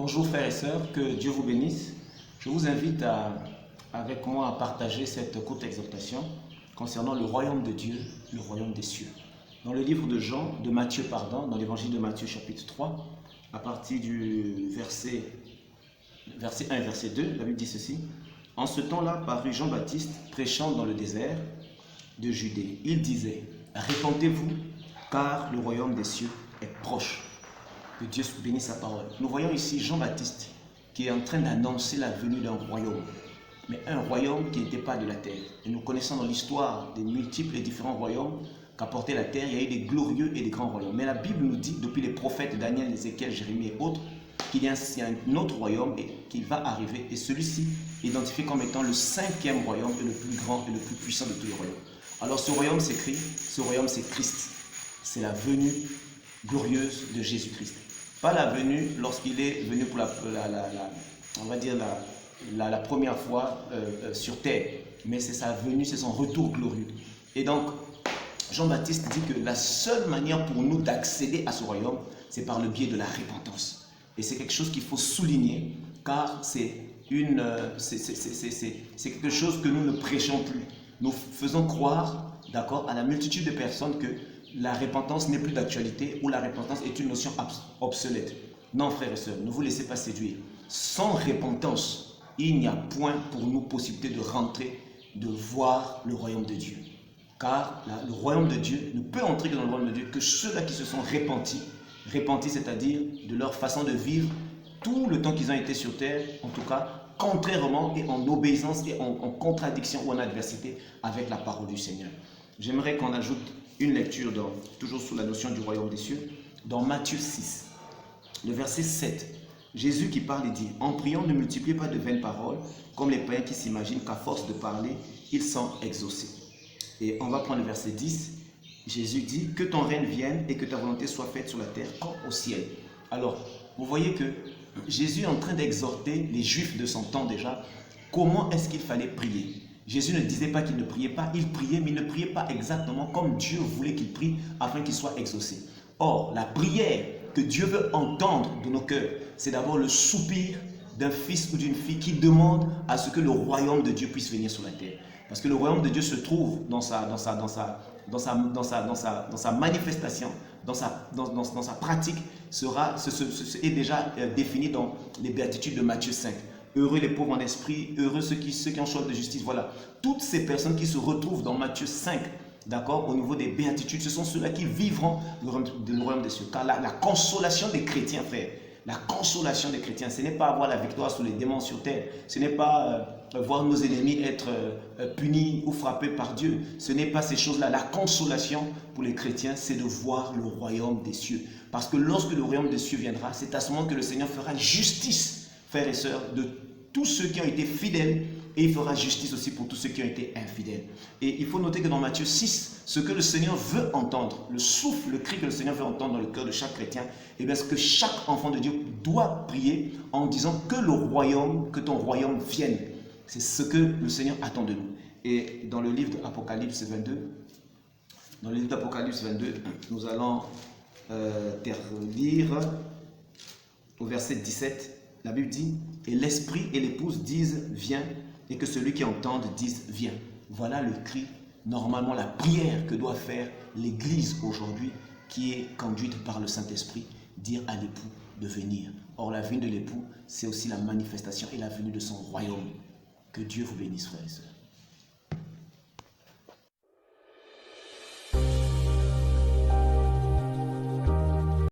Bonjour frères et sœurs, que Dieu vous bénisse. Je vous invite avec moi à partager cette courte exhortation concernant le royaume de Dieu, le royaume des cieux. Dans le livre de Matthieu, dans l'évangile de Matthieu chapitre 3, à partir du verset 1 et verset 2, la Bible dit ceci. En ce temps-là parut Jean-Baptiste prêchant dans le désert de Judée. Il disait, répentez-vous, car le royaume des cieux est proche. Que Dieu bénisse sa parole. Nous voyons ici Jean-Baptiste qui est en train d'annoncer la venue d'un royaume, mais un royaume qui n'était pas de la terre. Et nous connaissons dans l'histoire des multiples et différents royaumes qu'apportait la terre. Il y a eu des glorieux et des grands royaumes. Mais la Bible nous dit, depuis les prophètes Daniel, Ézéchiel, Jérémie et autres, qu'il y a un autre royaume et qu'il va arriver. Et celui-ci identifié comme étant le 5e royaume et le plus grand et le plus puissant de tous les royaumes. Alors ce royaume s'écrit, ce royaume c'est Christ. C'est la venue glorieuse de Jésus-Christ. Pas la venue lorsqu'il est venu pour on va dire la première fois sur terre, mais c'est sa venue, c'est son retour glorieux. Et donc, Jean-Baptiste dit que la seule manière pour nous d'accéder à ce royaume, c'est par le biais de la repentance. Et c'est quelque chose qu'il faut souligner, car c'est quelque chose que nous ne prêchons plus. Nous faisons croire, d'accord, à la multitude de personnes que la repentance n'est plus d'actualité ou la repentance est une notion obsolète. Non, frères et sœurs, ne vous laissez pas séduire. Sans repentance, il n'y a point pour nous possibilité de rentrer, de voir le royaume de Dieu. Car le royaume de Dieu ne peut entrer que dans le royaume de Dieu que ceux-là qui se sont repentis, c'est-à-dire de leur façon de vivre tout le temps qu'ils ont été sur terre, en tout cas, contrairement et en obéissance et en contradiction ou en adversité avec la parole du Seigneur. J'aimerais qu'on ajoute une lecture, toujours sous la notion du royaume des cieux, dans Matthieu 6, le verset 7. Jésus qui parle et dit, en priant, ne multipliez pas de vaines paroles, comme les païens qui s'imaginent qu'à force de parler, ils sont exaucés. Et on va prendre le verset 10. Jésus dit, que ton règne vienne et que ta volonté soit faite sur la terre comme au ciel. Alors, vous voyez que Jésus est en train d'exhorter les Juifs de son temps déjà, comment est-ce qu'il fallait prier. Jésus ne disait pas qu'il ne priait pas, il priait, mais il ne priait pas exactement comme Dieu voulait qu'il prie afin qu'il soit exaucé. Or, la prière que Dieu veut entendre de nos cœurs, c'est d'abord le soupir d'un fils ou d'une fille qui demande à ce que le royaume de Dieu puisse venir sur la terre. Parce que le royaume de Dieu se trouve dans sa manifestation, dans sa pratique, est déjà défini dans les béatitudes de Matthieu 5. Heureux les pauvres en esprit, heureux ceux qui ont choisi de justice. Voilà, toutes ces personnes qui se retrouvent dans Matthieu 5, d'accord, au niveau des béatitudes, ce sont ceux-là qui vivront le royaume des cieux. Car la consolation des chrétiens, frère, la consolation des chrétiens, ce n'est pas avoir la victoire sur les démons sur terre, ce n'est pas voir nos ennemis être punis ou frappés par Dieu, ce n'est pas ces choses-là. La consolation pour les chrétiens, c'est de voir le royaume des cieux. Parce que lorsque le royaume des cieux viendra, c'est à ce moment que le Seigneur fera justice, frères et sœurs, de tous ceux qui ont été fidèles, et il fera justice aussi pour tous ceux qui ont été infidèles. Et il faut noter que dans Matthieu 6, ce que le Seigneur veut entendre, le souffle, le cri que le Seigneur veut entendre dans le cœur de chaque chrétien, et bien ce que chaque enfant de Dieu doit prier en disant que ton royaume vienne. C'est ce que le Seigneur attend de nous. Et dans le livre d'Apocalypse 22, nous allons lire au verset 17. La Bible dit, et l'esprit et l'épouse disent, viens, et que celui qui entende dise, viens. Voilà le cri, normalement la prière que doit faire l'Église aujourd'hui, qui est conduite par le Saint-Esprit, dire à l'époux de venir. Or, la venue de l'époux, c'est aussi la manifestation et la venue de son royaume. Que Dieu vous bénisse, frères et sœurs.